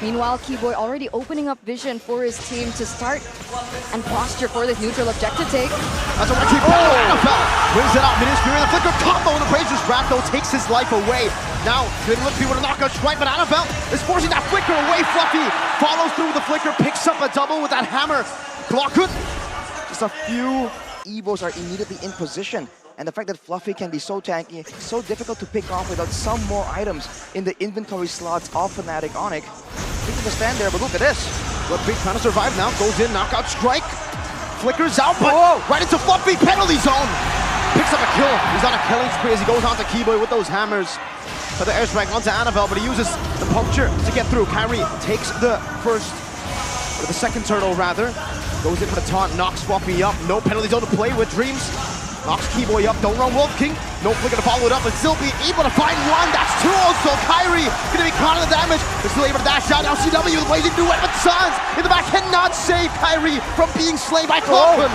Meanwhile, Keyboy already opening up vision for his team to start and posture for this neutral objective take. That's a keep NFL wins it out. Minions Fury, the flicker combo, and the Brazer's Wrath though takes his life away. Now, didn't look with a knockout strike, but NFL is forcing that flicker away. Fluffy follows through with the flicker, picks up a double with that hammer. Glockhood. Just a few EVOs are immediately in position. And the fact that Fluffy can be so tanky, so difficult to pick off without some more items in the inventory slots of Fanatic Onic. He can stand there, but look at this. Fluffy trying to survive now, goes in, knockout strike. Flickers out, but right into Fluffy, penalty zone. Picks up a kill. He's on a killing spree as he goes onto Keyboy with those hammers. For the airstrike onto Annabelle, but he uses the puncture to get through. Kyrie takes the second turtle rather. Goes in for the taunt, knocks Fluffy up. No penalty zone to play with Dreams. Knocks Keyboy up, don't run Wolf King. No flicker to follow it up, and still be able to find one. That's two also. Kyrie gonna be caught in the damage. They're still able to dash out. Now CW with blazing duet, but Sans in the back cannot save Kyrie from being slain by Clockman.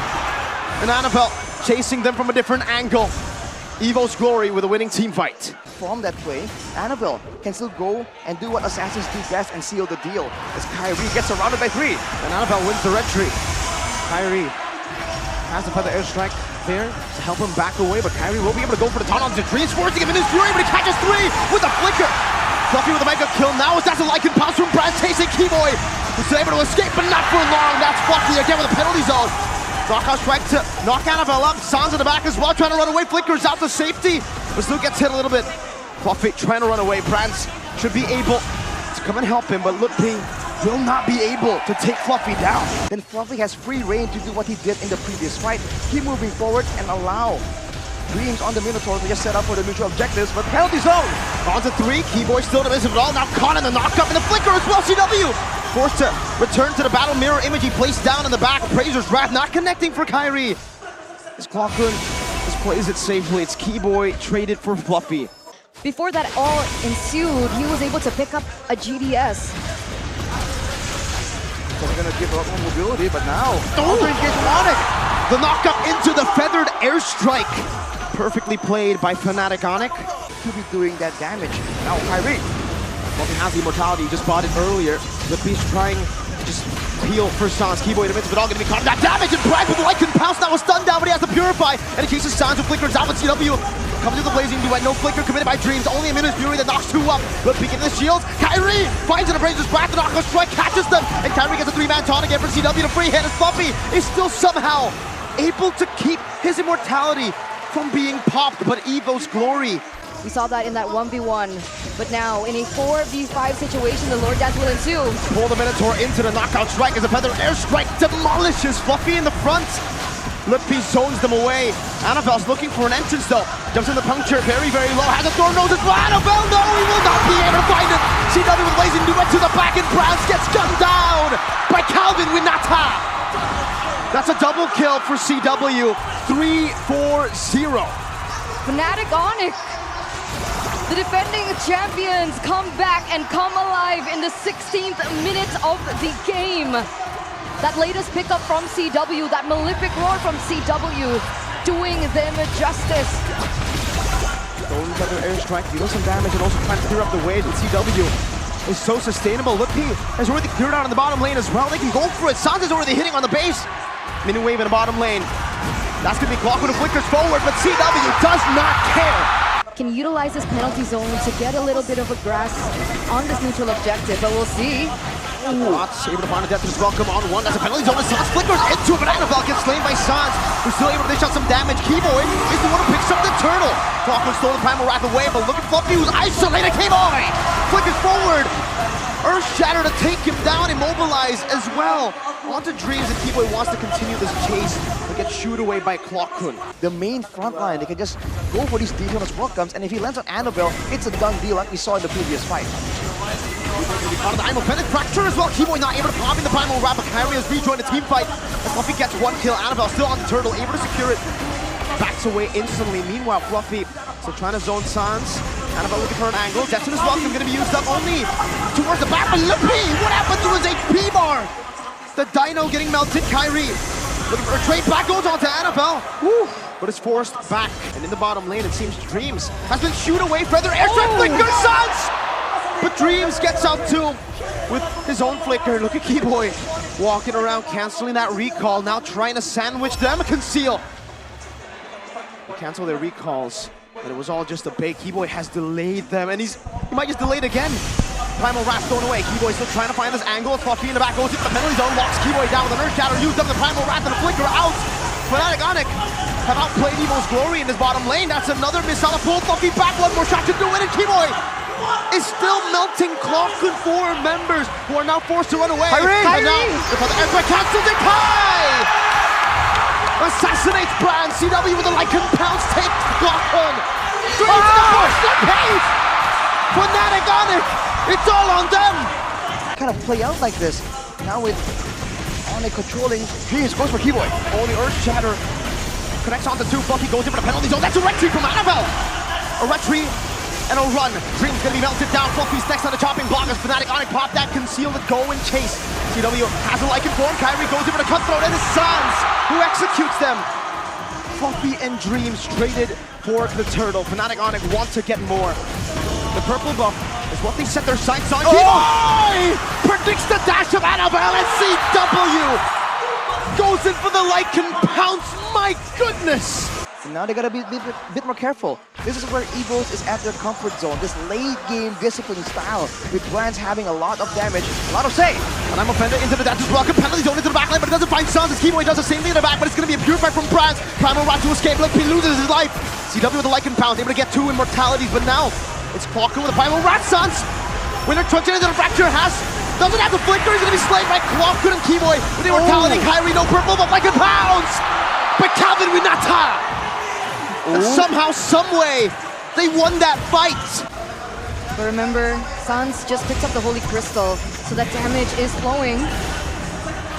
And Annabelle chasing them from a different angle. EVOS Glory with a winning team fight. From that play, Annabelle can still go and do what assassins do best and seal the deal. As Kyrie gets surrounded by three, and Annabelle wins the red tree. Kyrie has to put the airstrike there to help him back away, but Kyrie will be able to go for the taunt onto Dreams, forcing him in his fury, but he catches three with a flicker. Fluffy with a mega kill now as that's a Lycan pounce from Brad chasing Keyboy. He's still able to escape, but not for long. That's Fluffy again with a penalty zone. Knockout strike to knock Annabelle up. Sans in the back as well, trying to run away. Flickers out to safety, but still gets hit a little bit. Fluffy trying to run away. Brands should be able to come and help him, but Lutpi will not be able to take Fluffy down. Then Fluffy has free reign to do what he did in the previous fight. Keep moving forward and allow Dreams on the Minotaur to just set up for the mutual objectives, but penalty zone! On to three, Keyboy still in the midst of it all. Now caught in the knockup and the flicker as well. CW forced to return to the battle mirror image. He placed down in the back. Brazer's Wrath not connecting for Kyrie. As Clockhood just plays it safely. It's Keyboy traded for Fluffy. Before that all ensued, he was able to pick up a GDS. So they're gonna give up on mobility, but now the knockup into the feathered airstrike. Perfectly played by Fanatic Onic to be doing that damage. Now Kyrie. Fluffy has the immortality, just bought it earlier. The beast trying to just peel for Sans. Keyboy in the midst of it all, gonna be caught in that damage, and Brad with the Lycan pounce now was stunned down, but he has to purify, and he chases Sans with flickers out with CW. Comes to the blazing duet, no flicker committed by Dreams, only a Minions Fury that knocks two up. But peeking the shields, Kyrie finds an Brazer's Wrath, the knockout strike catches them, and Kyrie gets a three-man taunt again for CW to free hit, and Fluffy is still somehow able to keep his immortality from being popped, but EVOS Glory. We saw that in that 1v1, but now in a 4v5 situation, the Lord Dance will ensue. Pull the Minotaur into the knockout strike as a feather airstrike demolishes Fluffy in the front. Lutpi zones them away. Annabelle's looking for an entrance though. Jumps in the puncture, very, very low. Has a thorn nose as well. Annabelle, no, he will not be able to find it. CW with blazing duet to the back, and Browns gets gunned down by Calvin Winata. That's a double kill for CW. 3-4-0. Fanatic Onic, the defending champions, come back and come alive in the 16th minute of the game. That latest pickup from CW, that malefic roar from CW, doing them justice. Going to the airstrike, dealing some damage and also trying to clear up the way. But CW is so sustainable. Lutpi has already cleared out in the bottom lane as well. They can go for it. Sans is already hitting on the base. Mini wave in the bottom lane. That's going to be Clockwood who flickers forward, but CW does not care. Can utilize this penalty zone to get a little bit of a grasp on this neutral objective, but we'll see. Watts able to find a death as well. Come on, one. That's a penalty zone. Sans flickers into it, but Annabelle gets slain by Sans, who's still able to dish out some damage. Keyboy is the one who picks up the turtle. Clockwood stole the primal wrath away, but look at Fluffy who's isolated. Keyboy flickers forward. Earth Shatter to take him down, immobilize as well. Onto Dreams, and Keyboy wants to continue this chase and get shooed away by Clockhood. The main front line, they can just go for these details as well comes, and if he lands on Annabelle, it's a done deal like we saw in the previous fight. On the Fanatic fracture as well. Keyboy not able to pop in the primal wrap, but Kyrie has rejoined the team fight. And Fluffy gets one kill. Annabelle still on the turtle, able to secure it. Backs away instantly. Meanwhile, Fluffy still trying to zone Sans. Annabelle looking for an angle. Jetson is welcome, going to be used up only towards the back. But Lutpi, what happened to his HP bar? The Dino getting melted. Kyrie looking for a trade back, goes on to Annabelle. Woo. But it's forced back. And in the bottom lane, it seems Dreams has been shooed away. Feather airstrike, flicker, Sans! But Dreams gets out too with his own flicker. Look at Keyboy walking around, canceling that recall. Now trying to sandwich them, conceal. They cancel their recalls, but it was all just a bait. Keyboy has delayed them, and he might just delay it again. Primal Wrath thrown away. Keyboy still trying to find this angle. Fluffy in the back goes into the penalty zone, locks Keyboy down with the Nerf Shatter. Used up the Primal Wrath and the flicker out. Fanatic Onic have outplayed EVOS Glory in his bottom lane. That's another miss on the pull. Fluffy back, one more shot to do it, and Keyboy is still melting Clock and 4 members who are now forced to run away. And now, the airstrike cancels it. Kai assassinates Brand. CW with a Lycan pounce takes Clock. Dreams the push, the pace. Fanatic Onic, it's all on them. Kind of play out like this. Now with Onic controlling, Dreams goes for Keyboy. Only Earth Shatter connects onto 2. Bucky goes in for the penalty zone. That's a retreat from Annabelle. A retreat and a run. Dream's gonna be melted down. Fluffy's next on the chopping block as Fanatic Onic pop that, conceal it, go and chase. CW has a Lycan form. Kyrie goes in for the cutthroat, and it's Sans who executes them. Fluffy and Dreams traded for the turtle. Fanatic Onic want to get more. The purple buff is what they set their sights on. Oh! Predicts the dash of Annabelle, and CW goes in for the Lycan pounce. My goodness! And now they gotta be a bit more careful. This is where EVOS is at their comfort zone. This late game discipline style with Brands having a lot of damage, a lot of say. And I'm offended into the Dancer's block, a penalty zone into the backline, but it doesn't find Sans. As Keyboy does the same thing in the back, but it's gonna be a pure fight from Brands. Primal Rat to escape, look, he loses his life. CW with the Lycan pounce, able to get 2 immortalities, but now it's Clocker with the Primal Rat. Sans, winner truncheon into the fracture has. Doesn't have the flicker, he's gonna be slayed by Clocker and Keyboy with the immortality. Kyrie, no purple, but Lycan pounce! But Calvin with Nata! Somehow, someway, they won that fight. But remember, Sans just picked up the Holy Crystal, so that damage is flowing.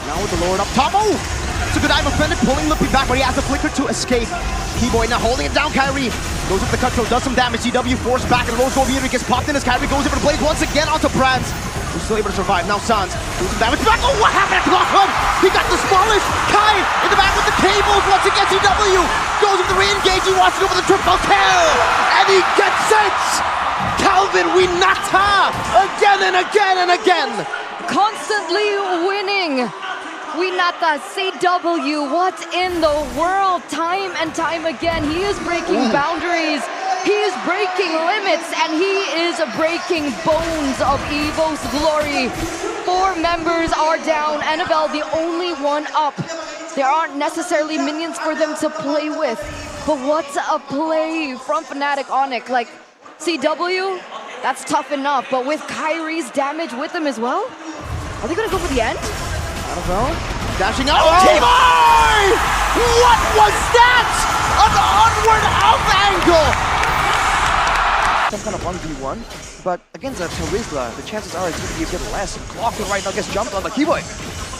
Now with the Lord up top. Oh! It's a good dive offended, pulling Lippy back, but he has the flicker to escape. Keyboy now holding it down. Kyrie goes up the cutthroat, does some damage. CW forced back, and Rose Gold Meter gets popped in as Kyrie goes over the blade once again onto Brands. Who's still able to survive. Now Sans doing some damage back. Oh, what happened to Clockman? He got the smallest. Kai in the back with the cables once again. CW goes with the re-engage. He wants to go for the triple kill, and he gets it. Calvin Winata again and again and again. Constantly winning. Winata, CW, what in the world? Time and time again, he is breaking boundaries. He is breaking limits, and he is breaking bones of EVOS Glory. 4 members are down. Annabelle, the only one up. There aren't necessarily minions for them to play with. But what a play from Fanatic Onic. Like, CW, that's tough enough. But with Kyrie's damage with them as well, are they going to go for the end? I don't know. Dashing out. Keyboy! What was that? An onward up angle! Some kind of 1v1, but against a Charizla, the chances are it's going to be a bit less. Clocking right now gets jumped on the Keyboy.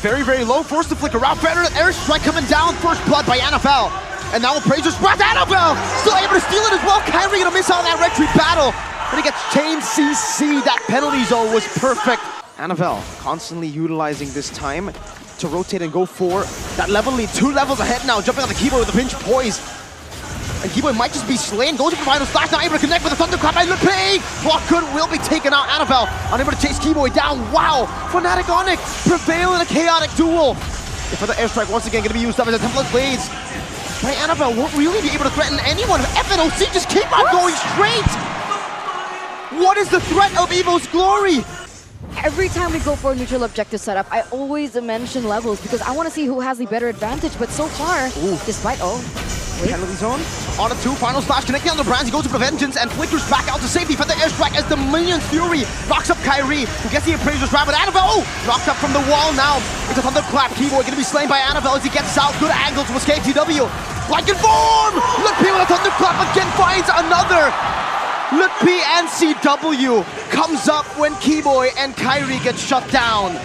Very, very low. Forced to flicker out. Better airstrike coming down. First blood by Annabelle. And now Appraiser's breath. Annabelle still able to steal it as well. Kyrie gonna miss out on that retreat battle. But he gets chained CC. That penalty zone was perfect. Annabelle constantly utilizing this time to rotate and go for that level lead. 2 levels ahead now. Jumping on the Keyboy with a pinch poise. And Keyboy might just be slain. Goes for the final slash. Not able to connect with the thunderclap by Lepay. Blockhood will be taken out. Annabelle unable to chase Keyboy down. Wow. Fanatic Onic prevail in a chaotic duel. For the airstrike once again going to be used up as a template blades. By Annabelle won't really be able to threaten anyone. FNOC just keep on going straight. What is the threat of EVOS Glory? Every time we go for a neutral objective setup, I always mention levels because I want to see who has the better advantage. But so far, despite penalty zone on a 2, final slash connecting on the Brands. He goes for the vengeance and flickers back out to safety for the airstrike as the Minion Fury knocks up Kyrie, who gets the Appraiser's grab with Annabelle. Knocked up from the wall now. It's a thunderclap. Keyboy gonna be slain by Annabelle as he gets out. Good angle to escape TW. Lycan form! Lippy with a thunderclap again finds another. Lippy and CW comes up when Keyboy and Kyrie get shut down.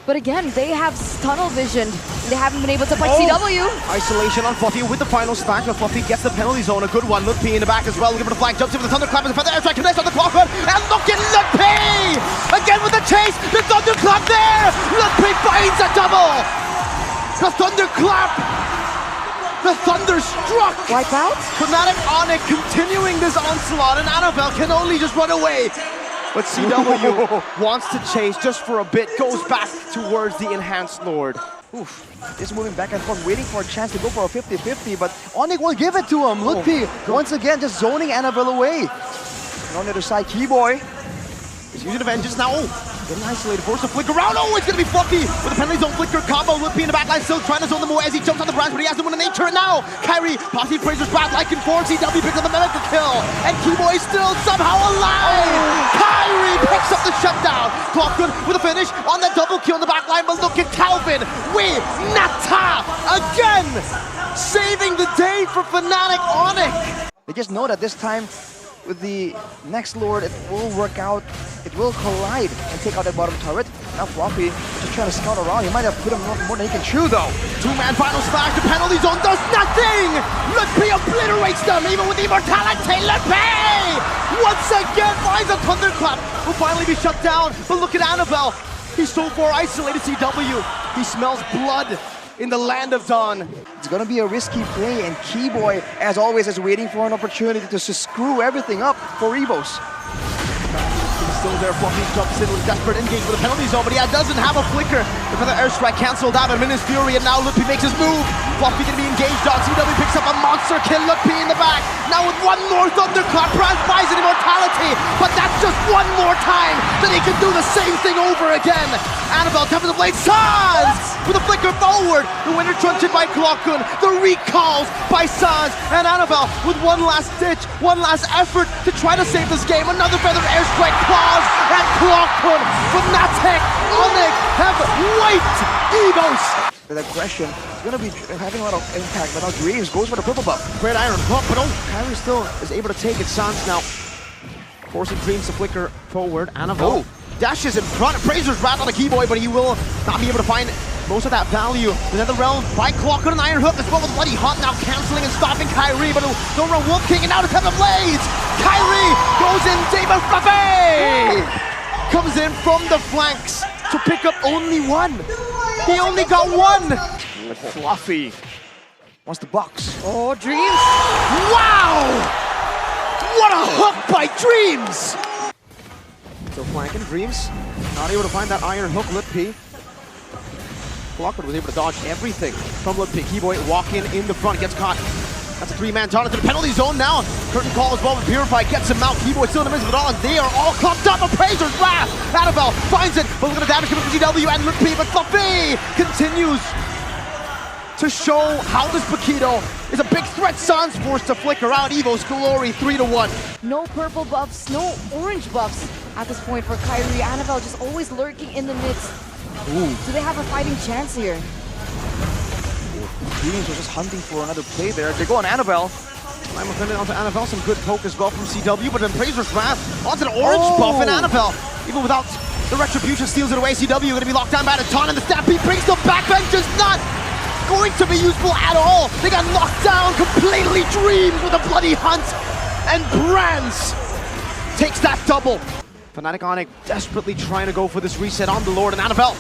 But again, they have tunnel vision. They haven't been able to fight CW. Isolation on Fluffy with the final smash, but Fluffy gets the penalty zone. A good one. Lippy in the back as well. Looking for the flag. Jumps in with the thunderclap and the feather airstrike connects on the clock. And look at Lippy! Again with the chase. The thunderclap there! Lippy finds a double! The thunderclap! The thunderstruck! Wipe out? Fanatic Onic continuing this onslaught, and Annabelle can only just run away. But CW wants to chase just for a bit, goes back towards the Enhanced Lord. Oof. Just moving back and forth, waiting for a chance to go for a 50-50, but Onic will give it to him. Lutpi, once again, just zoning Annabelle away. And on the other side, Keyboy is using the Vengeance now. Getting isolated, force to flicker around. Oh, it's gonna be Fluffy with the penalty zone flicker combo. Lutpi in the backline, still trying to zone them away as he jumps on the branch, but he has them in nature now. Kyrie, Posse Fraser's Brad, like in form. CW picks up the medical kill, and Keyboy is still somehow alive. Kyrie picks up the shutdown. Clockwood with a finish on that double kill in the backline, but look at Calvin with Nata again, saving the day for Fanatic Onic. They just know that this time with the next Lord, it will work out. It will collide and take out that bottom turret. Now Floppy just trying to scout around. He might have put him more than he can chew though. Two-man final slash. The penalty zone does nothing. Lutpi obliterates them even with immortality. Lutpi once again finds a thunderclap. Will finally be shut down. But look at Annabelle. He's so far isolated. CW. He smells blood in the land of Dawn. It's gonna be a risky play, and Keyboy, as always, is waiting for an opportunity to screw everything up for EVOS. He's still there, Fluffy jumps in with a desperate engage with a penalty zone, but he doesn't have a flicker. The feather airstrike cancelled out, and Minus Fury, and now Lutpi makes his move. Fluffy gonna be engaged on. CW picks up a monster kill. Lutpi in the back. Now with one more thunderclap, Brad buys an immortality, but that's just one more time that he can do the same thing over again. Annabelle tapping the blade. Sans with a flicker forward. The winner truncheon by Clockun. The recalls by Sans, and Annabelle with one last ditch, one last effort to try to save this game. Another feather airstrike claws, and Clockun, Fanatic Onic have wiped EVOS. That aggression is going to be having a lot of impact, but now Dreams goes for the purple buff. Great iron hook, but oh, Kyrie still is able to take it. Sans now forcing Dreams to flicker forward. Annabelle dashes in front. Fraser's wrapped on the Keyboy, but he will not be able to find most of that value. The Netherrealm by Clockwood and Iron Hook as well with Bloody Hunt now canceling and stopping Kyrie, but don't run Wolf King, and now to Seven Blades. Kyrie goes in, David Fluffy comes in from the flanks to pick up only one. He only got one. Fluffy wants the box. Oh, Dreams. Wow! What a hook by Dreams! So flanking, Dreams not able to find that Iron Hook. Lutpi. Clockwood was able to dodge everything from Lutpi. Keyboy walking in the front, gets caught. That's a three-man taunt into the penalty zone now. Curtain call as well with Purify, gets him out. Keyboy still in the midst of it all, and they are all clumped up. Appraiser's wrath. Annabelle finds it, but look at the damage coming from GW and Lutpi, but Fluffy continues to show how this Paquito is a big threat. Sans forced to flicker out. EVOS Glory 3-1. No purple buffs, no orange buffs at this point for Kyrie. Annabelle just always lurking in the midst. Ooh. Do they have a fighting chance here? Dreams was just hunting for another play there. They go on Annabelle. I'm offended onto Annabelle. Some good poke as well from CW, but then Fraser's wrath onto the orange buff, and Annabelle, even without the retribution, steals it away. CW going to be locked down by the taunt, and the Stampede brings the back vengeance. Not going to be useful at all. They got knocked down completely. Dreams with a Bloody Hunt, and Brands takes that double. Fanatic Onic desperately trying to go for this reset on the Lord, and Annabelle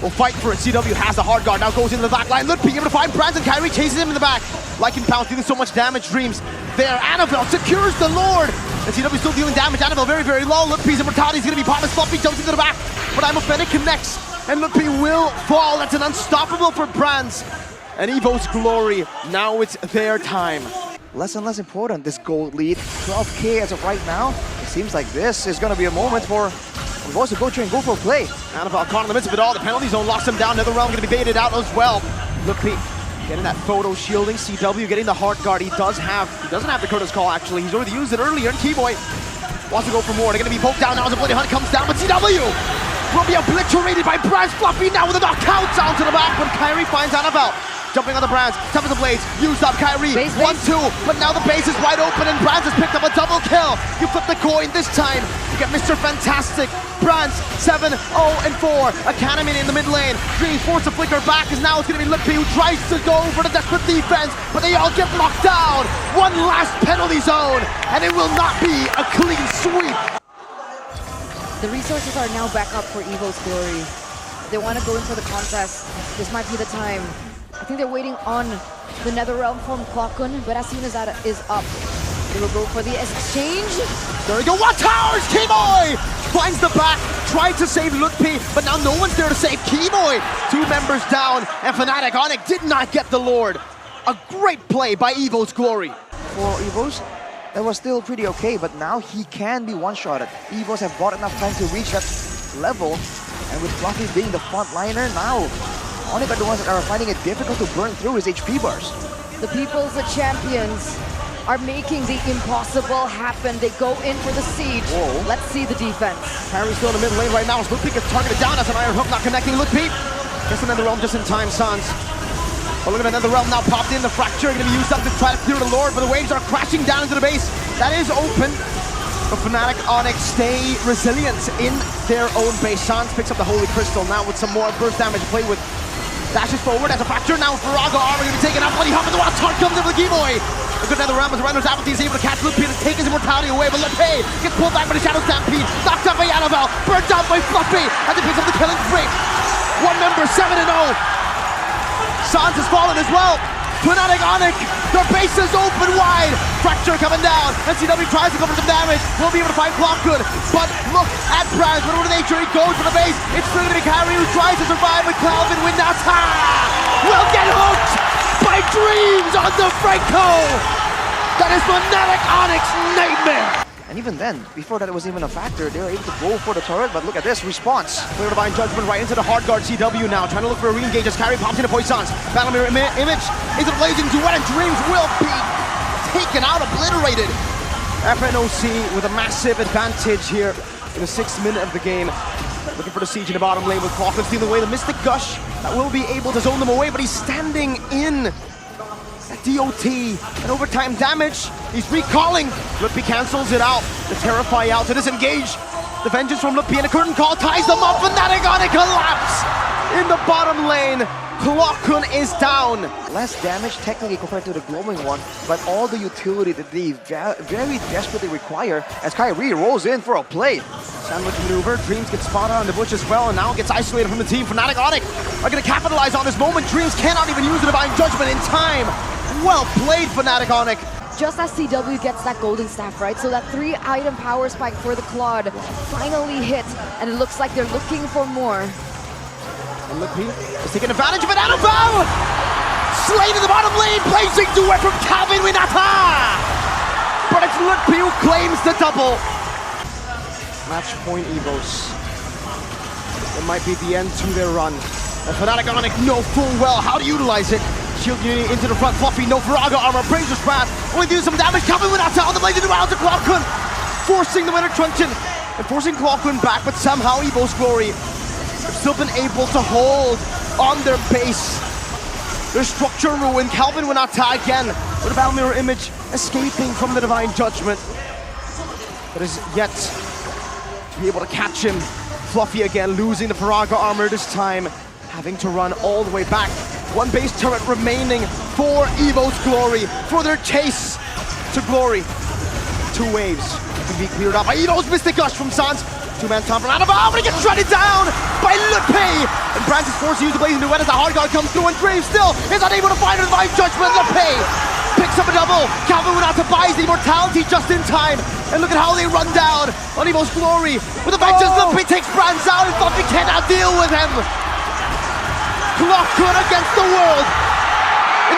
will fight for it. CW has the hard guard, now goes into the back line. Lutpi able to find Brands, and Kyrie chases him in the back. Like in Pounce, dealing so much damage. Dreams there. Annabelle secures the Lord, and CW still dealing damage. Annabelle very, very low. Lutpi's immortality is going to be popped. Fluffy jumps into the back, but I'm offended connects, and Lutpi will fall. That's an unstoppable for Brands. And EVOS Glory, now it's their time. Less and less important, this gold lead. 12K as of right now. It seems like this is going to be a moment for EVOS to go through and go for a play. Annabelle caught in the midst of it all. The penalty zone locks him down. Netherrealm going to be baited out as well. Lutpi getting that photo shielding. CW getting the heart guard. He doesn't have the Curtis call actually. He's already used it earlier. And Keyboy wants to go for more. They're going to be poked down now as the Bloody Hunt comes down. But CW will be obliterated by Brands. Fluffy now with a knockout down to the back. But Kyrie finds Annabelle. Jumping on the Brands, top of the blades, used up Kyrie, 1-2, but now the base is wide open and Brands has picked up a double kill. You flip the coin this time, you get Mr. Fantastic. Brands 7-0-4, Academy in the mid lane. Dreams forced to flicker back as now it's going to be Lutpi who tries to go for the desperate defense, but they all get knocked down. One last penalty zone, and it will not be a clean sweep. The resources are now back up for EVOS Glory. They want to go in for the contest. This might be the time. I think they're waiting on the Netherrealm from Clockun, but as soon as that is up, They will go for the exchange. There we go, what towers? Keyboy finds the back, tried to save Lutpi, but now no one's there to save Keyboy. 2 members down, and Fanatic Onic did not get the Lord. A great play by EVOS Glory. For EVOS, that was still pretty okay, but now he can be one-shotted. EVOS have bought enough time to reach that level, and with Fluffy being the front liner now, Onic are the ones that are finding it difficult to burn through his HP bars. The people's champions are making the impossible happen. They go in for the siege. Whoa. Let's see the defense. Harry's still in the mid lane right now as Lutpi gets targeted down as an Iron Hook not connecting Lutpi. Gets another realm just in time, Sans. But look at another realm now popped in. The fracture going to be used up to try to clear the Lord, but the waves are crashing down into the base. That is open. But Fanatic Onic stay resilient in their own base. Sans picks up the Holy Crystal now with some more burst damage to play with. Dashes forward as a fracture now. Faraga armor going to be taken out. Bloody hop in the wild. Tart comes in for the Keyboy. A good another realm as Renner's Apathy is able to catch Lutpi to take his immortality away. But Lutpi gets pulled back by the Shadow Stampede. Knocked out by Annabelle. Burnt down by Fluffy as he picks up the killing spree. 1 member, 7-0. Sans has fallen as well. Fanatic Onic, their base is open wide. Fracture coming down. NCW tries to cover some damage. Will be able to find Blockgood. But look at Brad. What nature he goes for the base. It's still going to be Carry who tries to survive with Calvin Windata. Will get hooked by Dreams on the Franco. That is Fanatic Onic's nightmare. And even then, before that it was even a factor, they were able to go for the turret, but look at this response. Clear Divine Judgment right into the hard guard CW now, trying to look for a re-engage as Carry pops into Poissons. Battle Mirror Image into the blazing duet, and Dreams will be taken out, obliterated. FNOC with a massive advantage here in the 6th minute of the game. Looking for the siege in the bottom lane with Crawford stealing away the Mystic Gush. That will be able to zone them away, but he's standing in. DOT and overtime damage. He's recalling. Lutpi cancels it out. The Terrify out to disengage. The Vengeance from Lutpi and a curtain call ties them up. Fanatic Onic collapse in the bottom lane. Klokun is down. Less damage technically compared to the glowing one, but all the utility that they very desperately require as Kyrie rolls in for a play. Sandwich maneuver. Dreams gets spotted on the bush as well and now gets isolated from the team. Fanatic Onic are going to capitalize on this moment. Dreams cannot even use the Divine Judgment in time. Well played, Fanatic Onic. Just as CW gets that golden staff, right? So that 3-item power spike for the Claude finally hit, and it looks like they're looking for more. And Lutpi is taking advantage of it. Annabelle! Slain in the bottom lane, blazing duet from Calvin Winata! But it's Lutpi who claims the double. Match point EVOS. It might be the end to their run. And Fanatic Onic know full well how to utilize it. Shield unity into the front, Fluffy, no Faraga armor, Brazer's Wrath, only do some damage, Calvin Winata on the blade into round to Klokun, forcing the winner Truncheon, and forcing Klokun back, but somehow EVOS Glory have still been able to hold on their base. Their structure ruined, Calvin Winata again, with a Battle Mirror Image escaping from the Divine Judgment, but is yet to be able to catch him. Fluffy again, losing the Faraga armor this time, having to run all the way back. 1 base turret remaining for EVOS Glory for their chase to glory. 2 waves can be cleared out by EVOS Mystic Gush from Sans. 2-man time for Annabelle, but he gets shredded down by Lutpi. And Brands is forced to use the blazing duet as the hard guard comes through, and Graves still is unable to find a Divine Judgment. Lutpi picks up a double. Calvin Winata buys the immortality just in time. And look at how they run down on EVOS Glory. With the Vengeance, Lutpi takes Brands out, and Fluffy cannot deal with him. Klokun against the world.